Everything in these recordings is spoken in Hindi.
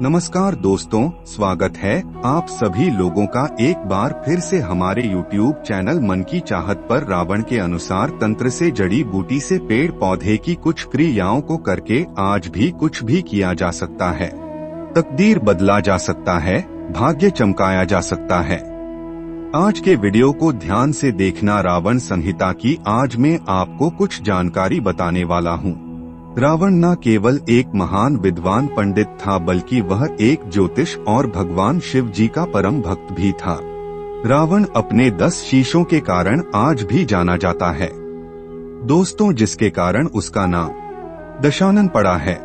नमस्कार दोस्तों, स्वागत है आप सभी लोगों का एक बार फिर से हमारे YouTube चैनल मन की चाहत पर। रावण के अनुसार तंत्र से जड़ी बूटी से पेड़ पौधे की कुछ क्रियाओं को करके आज भी कुछ भी किया जा सकता है। तकदीर बदला जा सकता है, भाग्य चमकाया जा सकता है। आज के वीडियो को ध्यान से देखना। रावण संहिता की आज मैं आपको कुछ जानकारी बताने वाला हूँ। रावण न केवल एक महान विद्वान पंडित था, बल्कि वह एक ज्योतिष और भगवान शिव जी का परम भक्त भी था। रावण अपने 10 शीशों के कारण आज भी जाना जाता है दोस्तों, जिसके कारण उसका नाम दशानन पड़ा है।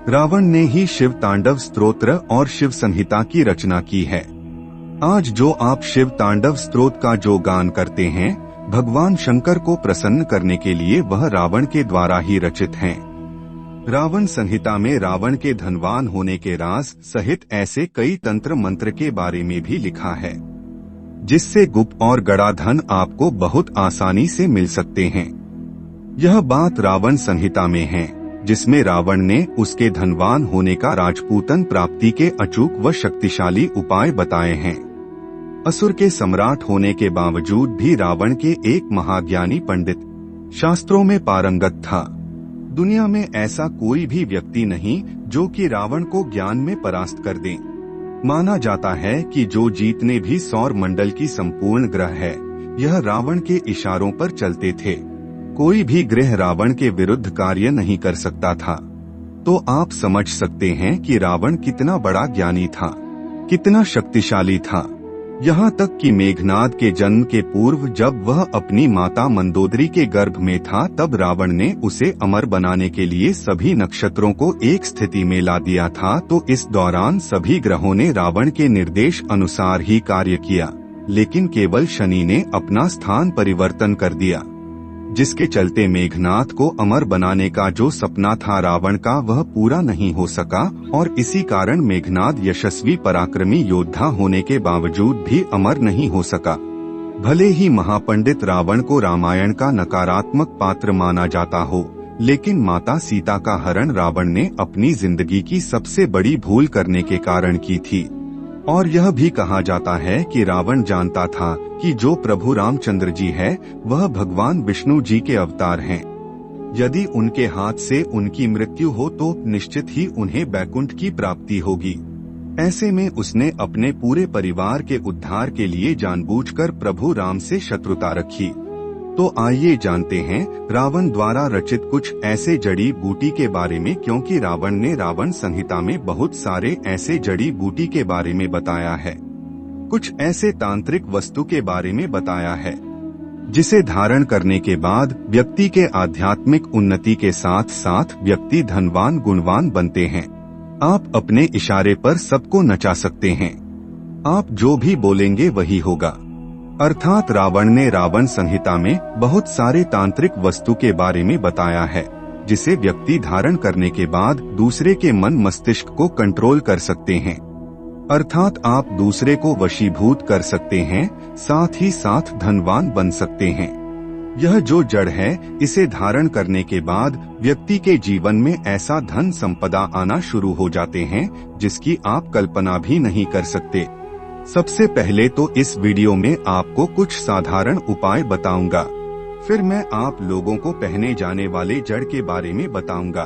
रावण ने ही शिव तांडव स्तोत्र और शिव संहिता की रचना की है। आज जो आप शिव तांडव स्तोत्र का जो गान करते हैं, भगवान शंकर को प्रसन्न करने के लिए वह रावण के द्वारा ही रचित हैं। रावण संहिता में रावण के धनवान होने के राज सहित ऐसे कई तंत्र मंत्र के बारे में भी लिखा है, जिससे गुप्त और गड़ा धन आपको बहुत आसानी से मिल सकते हैं। यह बात रावण संहिता में है, जिसमें रावण ने उसके धनवान होने का राजपूतन प्राप्ति के अचूक व शक्तिशाली उपाय बताए हैं। असुर के सम्राट होने के बावजूद भी रावण के एक महाज्ञानी पंडित, शास्त्रों में पारंगत था। दुनिया में ऐसा कोई भी व्यक्ति नहीं जो कि रावण को ज्ञान में परास्त कर दे। माना जाता है कि जो जितने भी सौर मंडल की संपूर्ण ग्रह है, यह रावण के इशारों पर चलते थे। कोई भी ग्रह रावण के विरुद्ध कार्य नहीं कर सकता था। तो आप समझ सकते हैं कि रावण कितना बड़ा ज्ञानी था, कितना शक्तिशाली था। यहाँ तक कि मेघनाद के जन्म के पूर्व जब वह अपनी माता मंदोदरी के गर्भ में था, तब रावण ने उसे अमर बनाने के लिए सभी नक्षत्रों को एक स्थिति में ला दिया था। तो इस दौरान सभी ग्रहों ने रावण के निर्देश अनुसार ही कार्य किया, लेकिन केवल शनि ने अपना स्थान परिवर्तन कर दिया, जिसके चलते मेघनाद को अमर बनाने का जो सपना था रावण का, वह पूरा नहीं हो सका। और इसी कारण मेघनाद यशस्वी पराक्रमी योद्धा होने के बावजूद भी अमर नहीं हो सका। भले ही महापंडित रावण को रामायण का नकारात्मक पात्र माना जाता हो, लेकिन माता सीता का हरण रावण ने अपनी जिंदगी की सबसे बड़ी भूल करने के कारण की थी। और यह भी कहा जाता है कि रावण जानता था कि जो प्रभु रामचंद्र जी है, वह भगवान विष्णु जी के अवतार हैं। यदि उनके हाथ से उनकी मृत्यु हो तो निश्चित ही उन्हें बैकुंठ की प्राप्ति होगी। ऐसे में उसने अपने पूरे परिवार के उद्धार के लिए जानबूझकर प्रभु राम से शत्रुता रखी। तो आइए जानते हैं रावण द्वारा रचित कुछ ऐसे जड़ी बूटी के बारे में, क्योंकि रावण ने रावण संहिता में बहुत सारे ऐसे जड़ी बूटी के बारे में बताया है। कुछ ऐसे तांत्रिक वस्तु के बारे में बताया है, जिसे धारण करने के बाद व्यक्ति के आध्यात्मिक उन्नति के साथ साथ व्यक्ति धनवान गुणवान बनते हैं। आप अपने इशारे पर सबको नचा सकते हैं। आप जो भी बोलेंगे वही होगा। अर्थात रावण ने रावण संहिता में बहुत सारे तांत्रिक वस्तु के बारे में बताया है, जिसे व्यक्ति धारण करने के बाद दूसरे के मन मस्तिष्क को कंट्रोल कर सकते हैं। अर्थात आप दूसरे को वशीभूत कर सकते हैं, साथ ही साथ धनवान बन सकते हैं। यह जो जड़ है, इसे धारण करने के बाद व्यक्ति के जीवन में ऐसा धन संपदा आना शुरू हो जाते हैं, जिसकी आप कल्पना भी नहीं कर सकते। सबसे पहले तो इस वीडियो में आपको कुछ साधारण उपाय बताऊंगा, फिर मैं आप लोगों को पहने जाने वाले जड़ के बारे में बताऊंगा।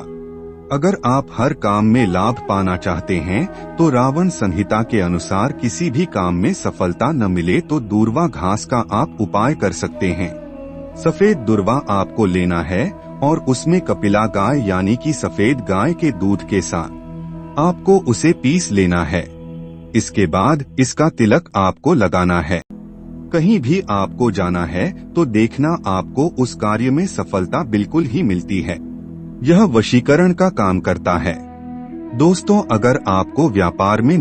अगर आप हर काम में लाभ पाना चाहते हैं, तो रावण संहिता के अनुसार किसी भी काम में सफलता न मिले तो दूर्वा घास का आप उपाय कर सकते हैं। सफेद दूर्वा आपको लेना है और उसमें कपिला गाय यानी कि सफेद गाय के दूध के साथ आपको उसे पीस लेना है। इसके बाद इसका तिलक आपको लगाना है। कहीं भी आपको जाना है तो देखना आपको उस कार्य में सफलता बिल्कुल ही मिलती है। यह वशीकरण का काम करता है। दोस्तों, अगर आपको व्यापार में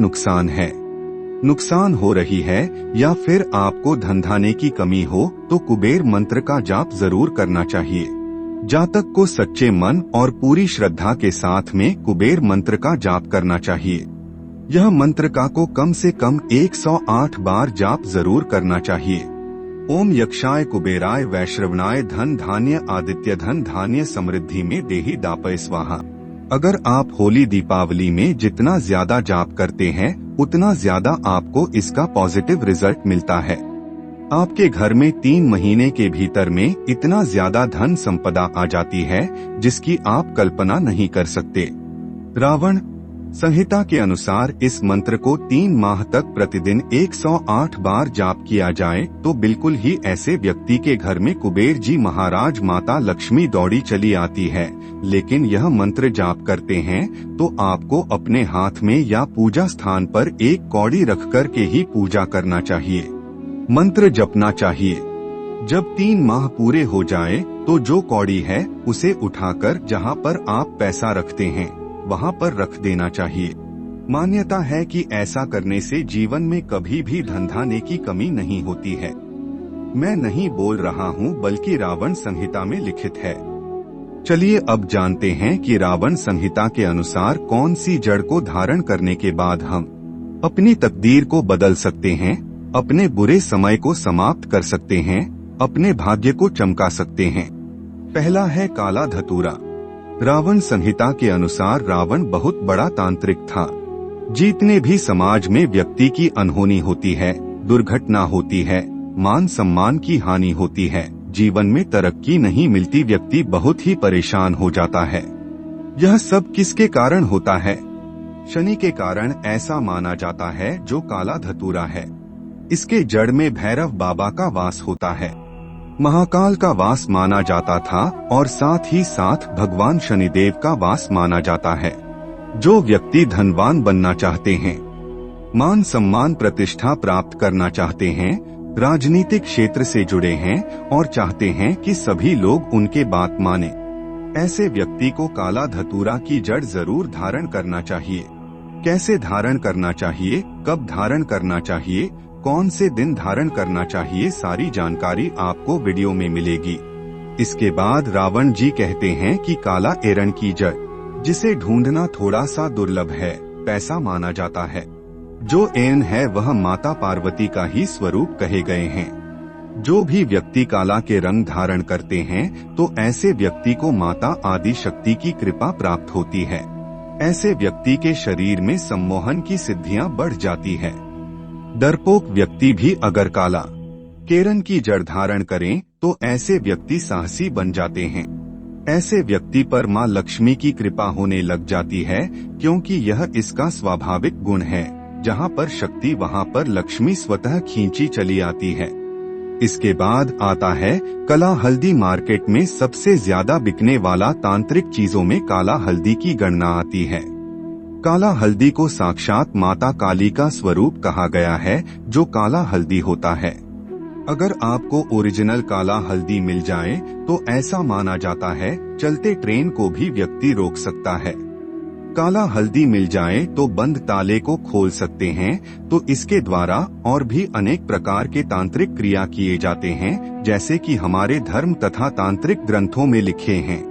नुकसान हो रही है या फिर आपको धंधाने की कमी हो, तो कुबेर मंत्र का जाप जरूर करना चाहिए। जातक को सच्चे मन और पूरी श्रद्धा के साथ में कुबेर मंत्र का जाप करना चाहिए। यह मंत्र का को कम से कम 108 बार जाप जरूर करना चाहिए। ओम यक्षाय कुबेराय वैश्रवणाय धन धान्य आदित्य धन धान्य समृद्धि में देहि दापय स्वाहा। अगर आप होली दीपावली में जितना ज्यादा जाप करते हैं उतना ज्यादा आपको इसका पॉजिटिव रिजल्ट मिलता है। आपके घर में 3 महीने के भीतर में इतना ज्यादा धन संपदा आ जाती है जिसकी आप कल्पना नहीं कर सकते। रावण संहिता के अनुसार इस मंत्र को 3 माह तक प्रतिदिन 108 बार जाप किया जाए तो बिल्कुल ही ऐसे व्यक्ति के घर में कुबेर जी महाराज माता लक्ष्मी दौड़ी चली आती है। लेकिन यह मंत्र जाप करते हैं तो आपको अपने हाथ में या पूजा स्थान पर एक कौड़ी रख कर के ही पूजा करना चाहिए, मंत्र जपना चाहिए। जब 3 माह पूरे हो जाए तो जो कौड़ी है उसे उठाकर जहां पर आप पैसा रखते हैं वहां पर रख देना चाहिए। मान्यता है कि ऐसा करने से जीवन में कभी भी धन की कमी नहीं होती है। मैं नहीं बोल रहा हूं बल्कि रावण संहिता में लिखित है। चलिए अब जानते हैं कि रावण संहिता के अनुसार कौन सी जड़ को धारण करने के बाद हम अपनी तकदीर को बदल सकते हैं, अपने बुरे समय को समाप्त कर सकते हैं, अपने भाग्य को चमका सकते हैं। पहला है काला धतूरा। रावण संहिता के अनुसार रावण बहुत बड़ा तांत्रिक था। जितने भी समाज में व्यक्ति की अनहोनी होती है, दुर्घटना होती है, मान सम्मान की हानि होती है, जीवन में तरक्की नहीं मिलती, व्यक्ति बहुत ही परेशान हो जाता है। यह सब किसके कारण होता है? शनि के कारण ऐसा माना जाता है, जो काला धतूरा है। इसके जड़ में भैरव बाबा का वास होता है, महाकाल का वास माना जाता था और साथ ही साथ भगवान शनिदेव का वास माना जाता है। जो व्यक्ति धनवान बनना चाहते हैं, मान सम्मान प्रतिष्ठा प्राप्त करना चाहते हैं, राजनीतिक क्षेत्र से जुड़े हैं और चाहते हैं कि सभी लोग उनके बात माने, ऐसे व्यक्ति को काला धतूरा की जड़ जरूर धारण करना चाहिए। कैसे धारण करना चाहिए, कब धारण करना चाहिए, कौन से दिन धारण करना चाहिए, सारी जानकारी आपको वीडियो में मिलेगी। इसके बाद रावण जी कहते हैं कि काला एरण की जड़, जिसे ढूंढना थोड़ा सा दुर्लभ है, पैसा माना जाता है। जो एरण है वह माता पार्वती का ही स्वरूप कहे गए हैं। जो भी व्यक्ति काला के रंग धारण करते हैं तो ऐसे व्यक्ति को माता आदि शक्ति की कृपा प्राप्त होती है। ऐसे व्यक्ति के शरीर में सम्मोहन की सिद्धियां बढ़ जाती है। डरपोक व्यक्ति भी अगर काला केरन की जड़ धारण करें तो ऐसे व्यक्ति साहसी बन जाते हैं। ऐसे व्यक्ति पर मां लक्ष्मी की कृपा होने लग जाती है, क्योंकि यह इसका स्वाभाविक गुण है। जहां पर शक्ति वहां पर लक्ष्मी स्वतः खींची चली आती है। इसके बाद आता है काला हल्दी। मार्केट में सबसे ज्यादा बिकने वाला तांत्रिक चीजों में काला हल्दी की गणना आती है। काला हल्दी को साक्षात माता काली का स्वरूप कहा गया है, जो काला हल्दी होता है। अगर आपको ओरिजिनल काला हल्दी मिल जाए तो ऐसा माना जाता है चलते ट्रेन को भी व्यक्ति रोक सकता है। काला हल्दी मिल जाए तो बंद ताले को खोल सकते हैं। तो इसके द्वारा और भी अनेक प्रकार के तांत्रिक क्रिया किए जाते हैं, जैसे कि हमारे धर्म तथा तांत्रिक ग्रंथों में लिखे हैं।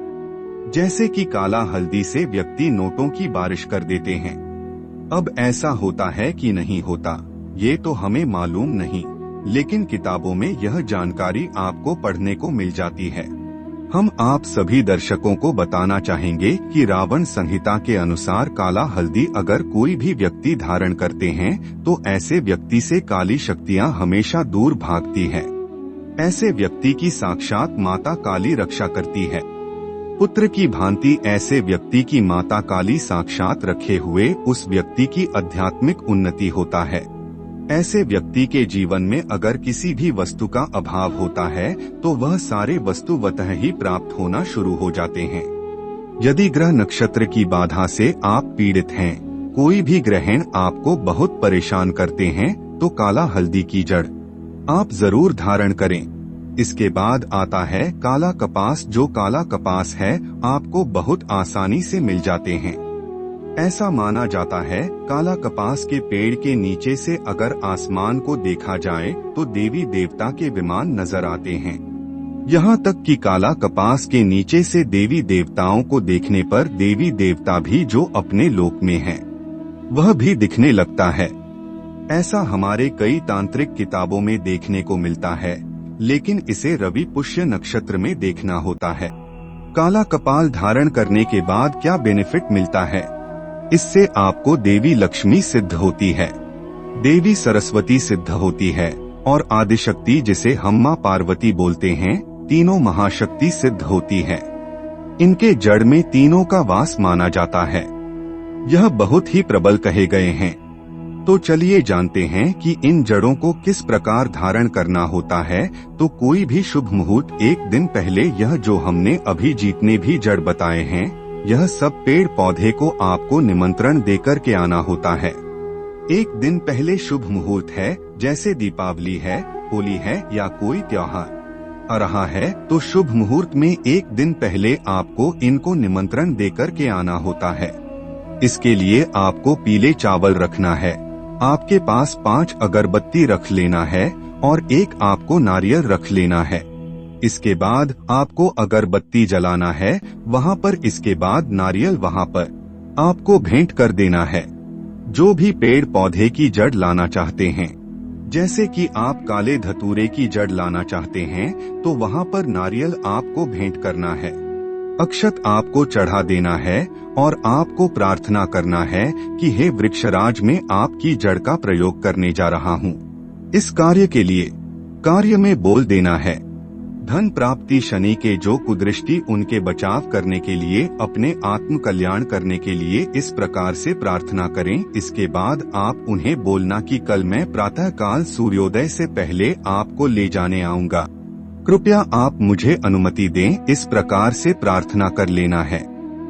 जैसे कि काला हल्दी से व्यक्ति नोटों की बारिश कर देते हैं। अब ऐसा होता है कि नहीं होता, ये तो हमें मालूम नहीं, लेकिन किताबों में यह जानकारी आपको पढ़ने को मिल जाती है। हम आप सभी दर्शकों को बताना चाहेंगे कि रावण संहिता के अनुसार काला हल्दी अगर कोई भी व्यक्ति धारण करते हैं तो ऐसे व्यक्ति से काली शक्तियां हमेशा दूर भागती है। ऐसे व्यक्ति की साक्षात माता काली रक्षा करती है। पुत्र की भांति ऐसे व्यक्ति की माता काली साक्षात रखे हुए उस व्यक्ति की आध्यात्मिक उन्नति होता है। ऐसे व्यक्ति के जीवन में अगर किसी भी वस्तु का अभाव होता है तो वह सारे वस्तुवतः ही प्राप्त होना शुरू हो जाते हैं। यदि ग्रह नक्षत्र की बाधा से आप पीड़ित हैं, कोई भी ग्रहण आपको बहुत परेशान करते हैं, तो काला हल्दी की जड़ आप जरूर धारण करें। इसके बाद आता है काला कपास। जो काला कपास है आपको बहुत आसानी से मिल जाते हैं। ऐसा माना जाता है काला कपास के पेड़ के नीचे से अगर आसमान को देखा जाए तो देवी देवता के विमान नजर आते हैं। यहाँ तक कि काला कपास के नीचे से देवी देवताओं को देखने पर देवी देवता भी जो अपने लोक में हैं, वह भी दिखने लगता है। ऐसा हमारे कई तांत्रिक किताबों में देखने को मिलता है, लेकिन इसे रवि पुष्य नक्षत्र में देखना होता है। काला कपाल धारण करने के बाद क्या बेनिफिट मिलता है? इससे आपको देवी लक्ष्मी सिद्ध होती है, देवी सरस्वती सिद्ध होती है और आदिशक्ति जिसे हम मां पार्वती बोलते हैं, तीनों महाशक्ति सिद्ध होती है। इनके जड़ में तीनों का वास माना जाता है। यह बहुत ही प्रबल कहे गए हैं। तो चलिए जानते हैं कि इन जड़ों को किस प्रकार धारण करना होता है। तो कोई भी शुभ मुहूर्त एक दिन पहले यह जो हमने अभी जितने भी जड़ बताए हैं, यह सब पेड़ पौधे को आपको निमंत्रण देकर के आना होता है। एक दिन पहले शुभ मुहूर्त है, जैसे दीपावली है, होली है या कोई त्योहार आ रहा है, तो शुभ मुहूर्त में एक दिन पहले आपको इनको निमंत्रण देकर के आना होता है। इसके लिए आपको पीले चावल रखना है, आपके पास 5 अगरबत्ती रख लेना है और एक आपको नारियल रख लेना है। इसके बाद आपको अगरबत्ती जलाना है वहाँ पर, इसके बाद नारियल वहाँ पर आपको भेंट कर देना है। जो भी पेड़ पौधे की जड़ लाना चाहते हैं, जैसे कि आप काले धतूरे की जड़ लाना चाहते हैं, तो वहाँ पर नारियल आपको भेंट करना है, अक्षत आपको चढ़ा देना है और आपको प्रार्थना करना है कि हे वृक्षराज, में आपकी जड़ का प्रयोग करने जा रहा हूँ। इस कार्य के लिए कार्य में बोल देना है धन प्राप्ति, शनि के जो कुदृष्टि, उनके बचाव करने के लिए, अपने आत्म कल्याण करने के लिए इस प्रकार से प्रार्थना करें। इसके बाद आप उन्हें बोलना कि कल मैं प्रातः काल सूर्योदय से पहले आपको ले जाने आऊंगा, कृपया आप मुझे अनुमति दें। इस प्रकार से प्रार्थना कर लेना है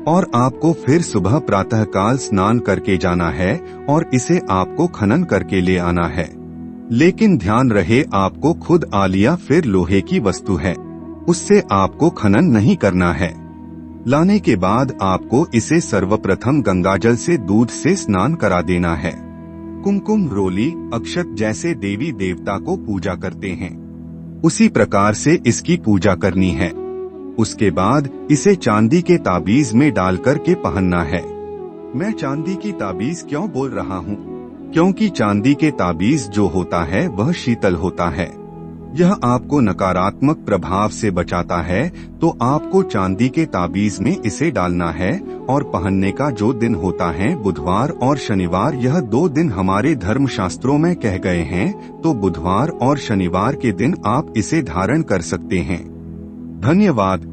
और आपको फिर सुबह प्रातः काल स्नान करके जाना है और इसे आपको खनन करके ले आना है। लेकिन ध्यान रहे, आपको खुद आलिया फिर लोहे की वस्तु है, उससे आपको खनन नहीं करना है। लाने के बाद आपको इसे सर्वप्रथम गंगाजल से दूध से स्नान करा देना है। कुमकुम, रोली, अक्षत जैसे देवी देवता को पूजा करते हैं, उसी प्रकार से इसकी पूजा करनी है। उसके बाद इसे चांदी के ताबीज में डाल कर के पहनना है। मैं चांदी की ताबीज क्यों बोल रहा हूँ? क्योंकि चांदी के ताबीज जो होता है वह शीतल होता है, यह आपको नकारात्मक प्रभाव से बचाता है। तो आपको चांदी के ताबीज में इसे डालना है और पहनने का जो दिन होता है बुधवार और शनिवार, यह 2 दिन हमारे धर्म शास्त्रों में कह गए हैं। तो बुधवार और शनिवार के दिन आप इसे धारण कर सकते हैं। धन्यवाद।